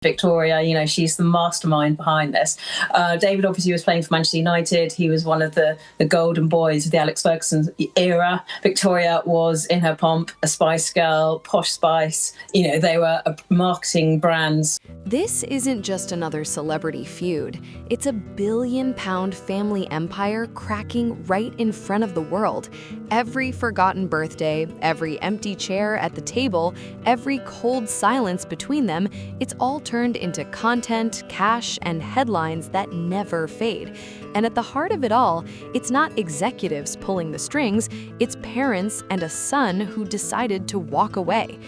Victoria, she's the mastermind behind this. David obviously was playing for Manchester United. He was one of the golden boys of the Alex Ferguson era. Victoria was in her pomp, a Spice Girl, Posh Spice. They were marketing brands. This isn't just another celebrity feud. It's a billion-pound family empire cracking right in front of the world. Every forgotten birthday, every empty chair at the table, every cold silence between them, it's all turned into content, cash, and headlines that never fade. And at the heart of it all, it's not executives pulling the strings, it's parents and a son who decided to walk away.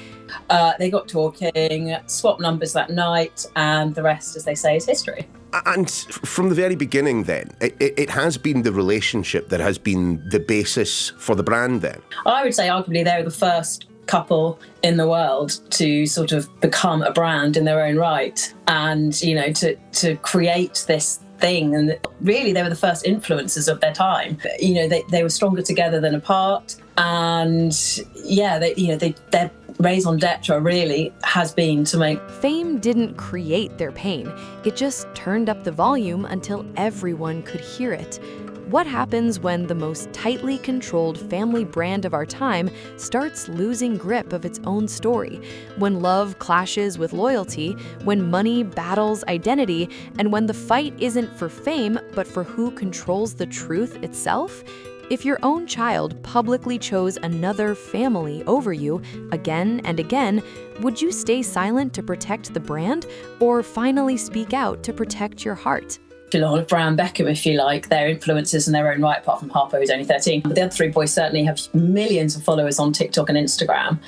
They got talking, swapped numbers that night, and the rest, as they say, is history. And from the very beginning then, it has been the relationship that has been the basis for the brand then? I would say arguably they were the first couple in the world to sort of become a brand in their own right, and to create this thing. And really they were the first influencers of their time. They were stronger together than apart, and their raison d'etre really has been to make fame didn't create their pain. It just turned up the volume until everyone could hear it. What happens when the most tightly controlled family brand of our time starts losing grip of its own story? When love clashes with loyalty, when money battles identity, and when the fight isn't for fame, but for who controls the truth itself? If your own child publicly chose another family over you again and again, would you stay silent to protect the brand, or finally speak out to protect your heart? A lot of Brown Beckham, if you like. They're influencers in their own right, apart from Harpo, who's only 13. But the other three boys certainly have millions of followers on TikTok and Instagram.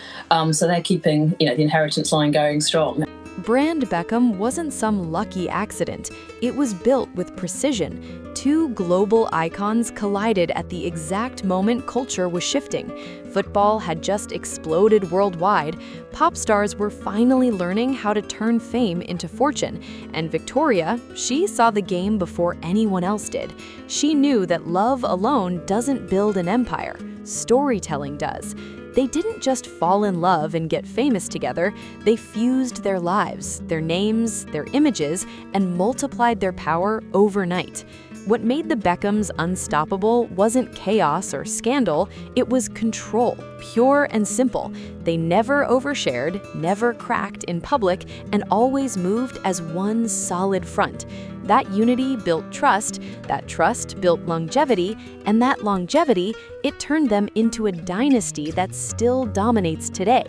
So they're keeping, the inheritance line going strong. Brand Beckham wasn't some lucky accident. It was built with precision. Two global icons collided at the exact moment culture was shifting. Football had just exploded worldwide. Pop stars were finally learning how to turn fame into fortune. And Victoria, she saw the game before anyone else did. She knew that love alone doesn't build an empire. Storytelling does. They didn't just fall in love and get famous together, they fused their lives, their names, their images, and multiplied their power overnight. What made the Beckhams unstoppable wasn't chaos or scandal, it was control, pure and simple. They never overshared, never cracked in public, and always moved as one solid front. That unity built trust, that trust built longevity, and that longevity, it turned them into a dynasty that still dominates today.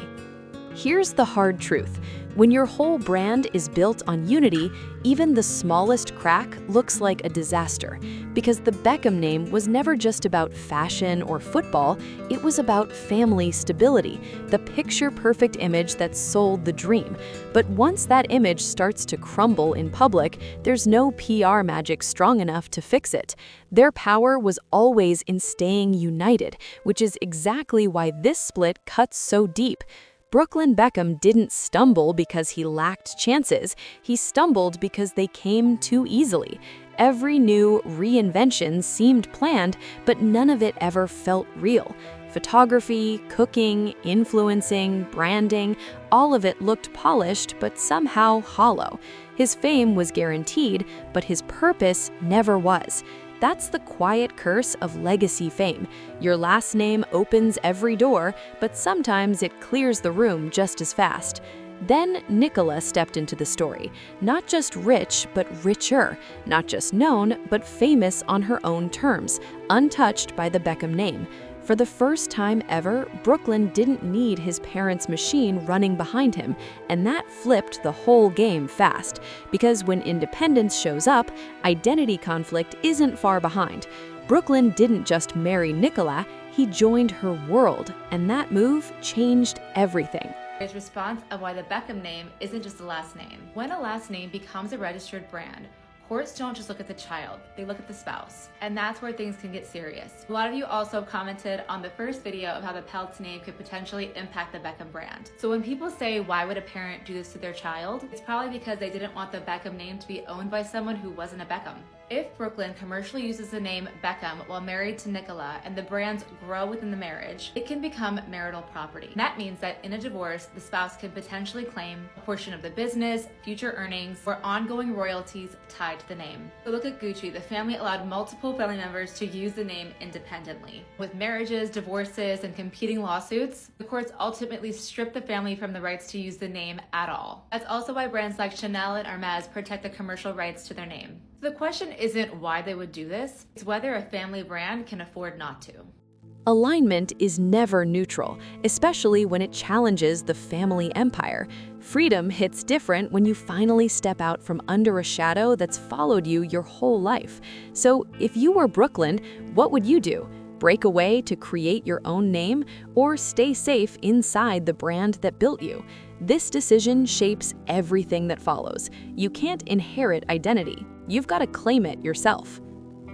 Here's the hard truth. When your whole brand is built on unity, even the smallest crack looks like a disaster. Because the Beckham name was never just about fashion or football, it was about family stability, the picture-perfect image that sold the dream. But once that image starts to crumble in public, there's no PR magic strong enough to fix it. Their power was always in staying united, which is exactly why this split cuts so deep. Brooklyn Beckham didn't stumble because he lacked chances. He stumbled because they came too easily. Every new reinvention seemed planned, but none of it ever felt real. Photography, cooking, influencing, branding, all of it looked polished but somehow hollow. His fame was guaranteed, but his purpose never was. That's the quiet curse of legacy fame. Your last name opens every door, but sometimes it clears the room just as fast. Then Nicola stepped into the story. Not just rich, but richer. Not just known, but famous on her own terms, untouched by the Beckham name. For the first time ever, Brooklyn didn't need his parents' machine running behind him, and that flipped the whole game fast. Because when independence shows up, identity conflict isn't far behind. Brooklyn didn't just marry Nicola, he joined her world, and that move changed everything. His response of why the Beckham name isn't just a last name. When a last name becomes a registered brand, courts don't just look at the child, they look at the spouse. And that's where things can get serious. A lot of you also commented on the first video of how the Peltz name could potentially impact the Beckham brand. So when people say, why would a parent do this to their child? It's probably because they didn't want the Beckham name to be owned by someone who wasn't a Beckham. If Brooklyn commercially uses the name Beckham while married to Nicola and the brands grow within the marriage, it can become marital property. That means that in a divorce, the spouse can potentially claim a portion of the business, future earnings, or ongoing royalties tied to the name. So look at Gucci. The family allowed multiple family members to use the name independently. With marriages, divorces, and competing lawsuits, the courts ultimately stripped the family from the rights to use the name at all. That's also why brands like Chanel and Hermes protect the commercial rights to their name. The question isn't why they would do this, it's whether a family brand can afford not to. Alignment is never neutral, especially when it challenges the family empire. Freedom hits different when you finally step out from under a shadow that's followed you your whole life. So if you were Brooklyn, what would you do? Break away to create your own name, or stay safe inside the brand that built you? This decision shapes everything that follows. You can't inherit identity. You've got to claim it yourself.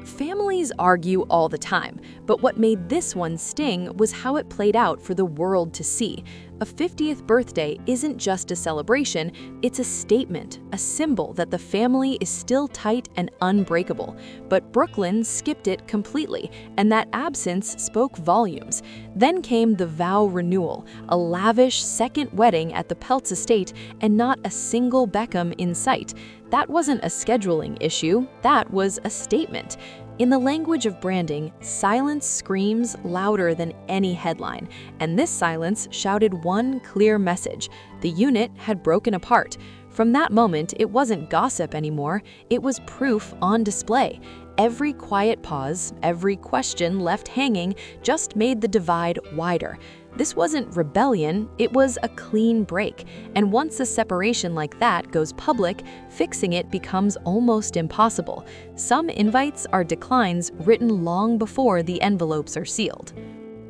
Families argue all the time, but what made this one sting was how it played out for the world to see. A 50th birthday isn't just a celebration, it's a statement, a symbol that the family is still tight and unbreakable. But Brooklyn skipped it completely, and that absence spoke volumes. Then came the vow renewal, a lavish second wedding at the Peltz estate, and not a single Beckham in sight. That wasn't a scheduling issue, that was a statement. In the language of branding, silence screams louder than any headline, and this silence shouted one clear message: the unit had broken apart. From that moment, it wasn't gossip anymore, it was proof on display. Every quiet pause, every question left hanging just made the divide wider. This wasn't rebellion, it was a clean break. And once a separation like that goes public, fixing it becomes almost impossible. Some invites are declines written long before the envelopes are sealed.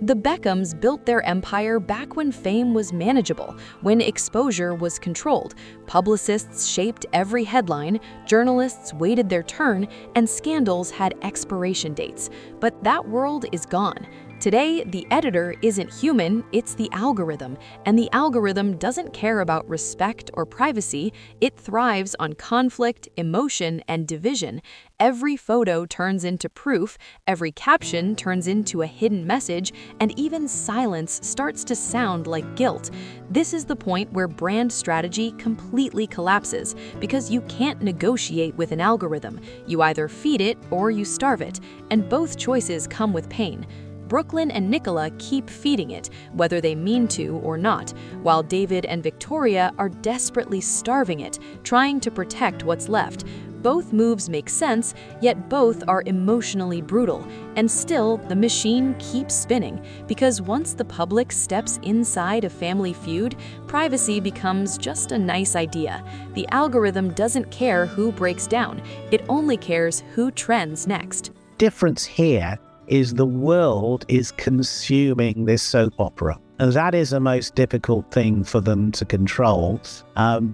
The Beckhams built their empire back when fame was manageable, when exposure was controlled. Publicists shaped every headline, journalists waited their turn, and scandals had expiration dates. But that world is gone. Today, the editor isn't human, it's the algorithm, and the algorithm doesn't care about respect or privacy, it thrives on conflict, emotion, and division. Every photo turns into proof, every caption turns into a hidden message, and even silence starts to sound like guilt. This is the point where brand strategy completely collapses, because you can't negotiate with an algorithm. You either feed it or you starve it, and both choices come with pain. Brooklyn and Nicola keep feeding it, whether they mean to or not, while David and Victoria are desperately starving it, trying to protect what's left. Both moves make sense, yet both are emotionally brutal, and still the machine keeps spinning, because once the public steps inside a family feud, privacy becomes just a nice idea. The algorithm doesn't care who breaks down, it only cares who trends next. Difference here is the world is consuming this soap opera. And that is the most difficult thing for them to control,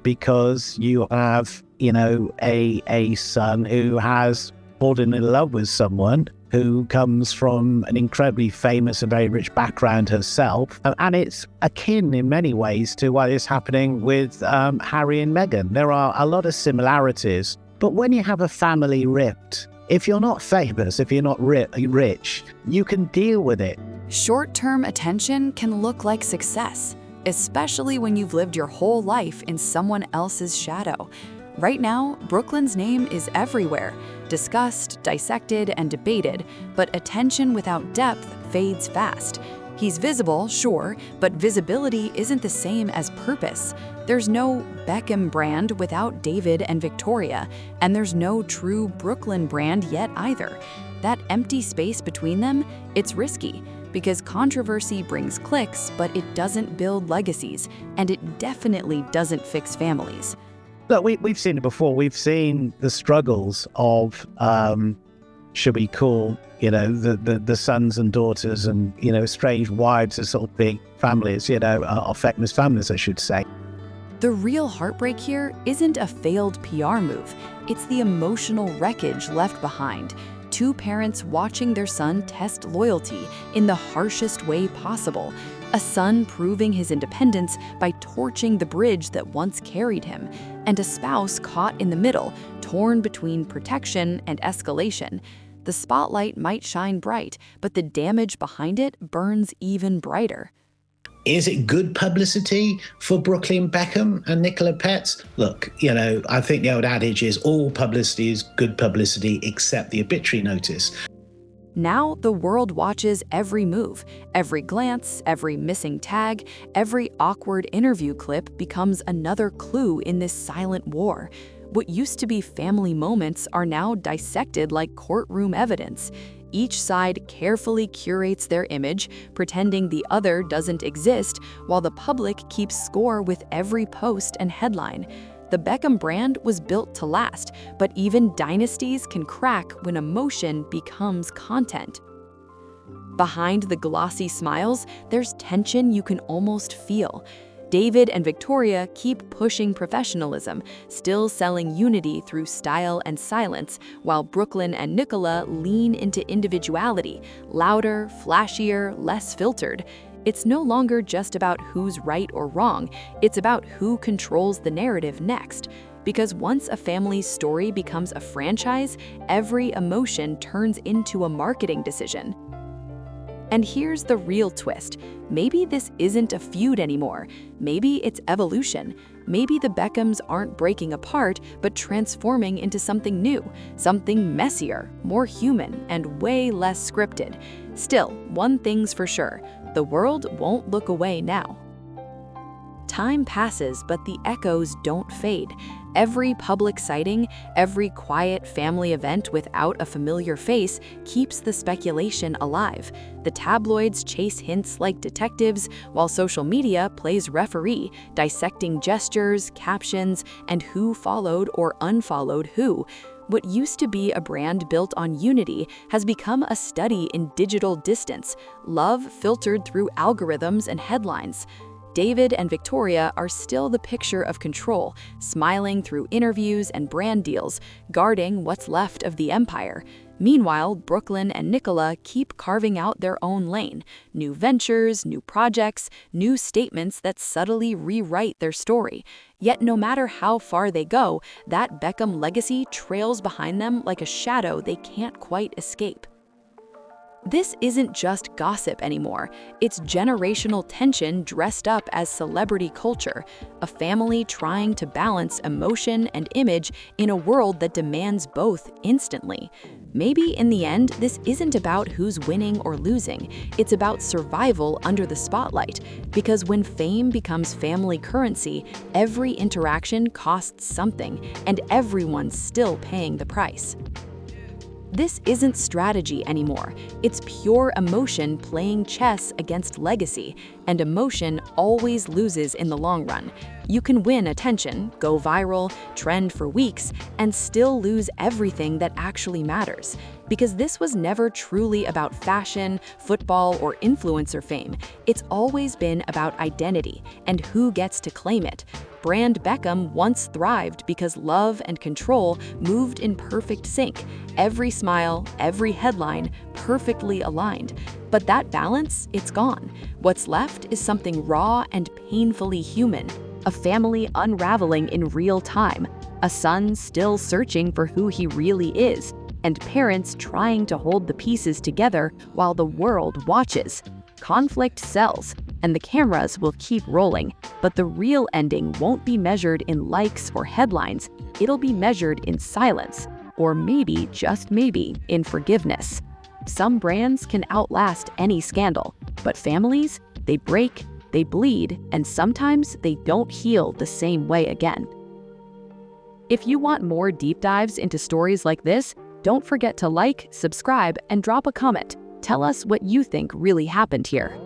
because you have, a son who has fallen in love with someone who comes from an incredibly famous and very rich background herself. And it's akin in many ways to what is happening with Harry and Meghan. There are a lot of similarities, but when you have a family rift, if you're not famous, if you're not rich, you can deal with it. Short-term attention can look like success, especially when you've lived your whole life in someone else's shadow. Right now, Brooklyn's name is everywhere, discussed, dissected, and debated, but attention without depth fades fast. He's visible, sure, but visibility isn't the same as purpose. There's no Beckham brand without David and Victoria, and there's no true Brooklyn brand yet either. That empty space between them, it's risky, because controversy brings clicks, but it doesn't build legacies, and it definitely doesn't fix families. Look, we've seen it before. We've seen the struggles of, should we call, the sons and daughters and, estranged wives as sort of big families, or famous families, I should say. The real heartbreak here isn't a failed PR move. It's the emotional wreckage left behind. Two parents watching their son test loyalty in the harshest way possible. A son proving his independence by torching the bridge that once carried him, and a spouse caught in the middle, torn between protection and escalation. The spotlight might shine bright, but the damage behind it burns even brighter. Is it good publicity for Brooklyn Beckham and Nicola Petz? Look, I think the old adage is all publicity is good publicity except the obituary notice. Now the world watches every move, every glance, every missing tag, every awkward interview clip becomes another clue in this silent war. What used to be family moments are now dissected like courtroom evidence. Each side carefully curates their image, pretending the other doesn't exist, while the public keeps score with every post and headline. The Beckham brand was built to last, but even dynasties can crack when emotion becomes content. Behind the glossy smiles, there's tension you can almost feel. David and Victoria keep pushing professionalism, still selling unity through style and silence, while Brooklyn and Nicola lean into individuality, louder, flashier, less filtered. It's no longer just about who's right or wrong, it's about who controls the narrative next. Because once a family's story becomes a franchise, every emotion turns into a marketing decision. And here's the real twist. Maybe this isn't a feud anymore. Maybe it's evolution. Maybe the Beckhams aren't breaking apart, but transforming into something new, something messier, more human, and way less scripted. Still, one thing's for sure, the world won't look away now. Time passes, but the echoes don't fade. Every public sighting, every quiet family event without a familiar face keeps the speculation alive. The tabloids chase hints like detectives, while social media plays referee, dissecting gestures, captions, and who followed or unfollowed who. What used to be a brand built on unity has become a study in digital distance, love filtered through algorithms and headlines. David and Victoria are still the picture of control, smiling through interviews and brand deals, guarding what's left of the empire. Meanwhile, Brooklyn and Nicola keep carving out their own lane. New ventures, new projects, new statements that subtly rewrite their story. Yet no matter how far they go, that Beckham legacy trails behind them like a shadow they can't quite escape. This isn't just gossip anymore. It's generational tension dressed up as celebrity culture, a family trying to balance emotion and image in a world that demands both instantly. Maybe in the end, this isn't about who's winning or losing. It's about survival under the spotlight. Because when fame becomes family currency, every interaction costs something, and everyone's still paying the price. This isn't strategy anymore. It's pure emotion playing chess against legacy, and emotion always loses in the long run. You can win attention, go viral, trend for weeks, and still lose everything that actually matters. Because this was never truly about fashion, football, or influencer fame. It's always been about identity and who gets to claim it. Brand Beckham once thrived because love and control moved in perfect sync. Every smile, every headline, perfectly aligned. But that balance, it's gone. What's left is something raw and painfully human. A family unraveling in real time. A son still searching for who he really is. And parents trying to hold the pieces together while the world watches. Conflict sells, and the cameras will keep rolling, but the real ending won't be measured in likes or headlines. It'll be measured in silence, or maybe, just maybe, in forgiveness. Some brands can outlast any scandal, but families, they break, they bleed, and sometimes they don't heal the same way again. If you want more deep dives into stories like this, don't forget to like, subscribe, and drop a comment. Tell us what you think really happened here.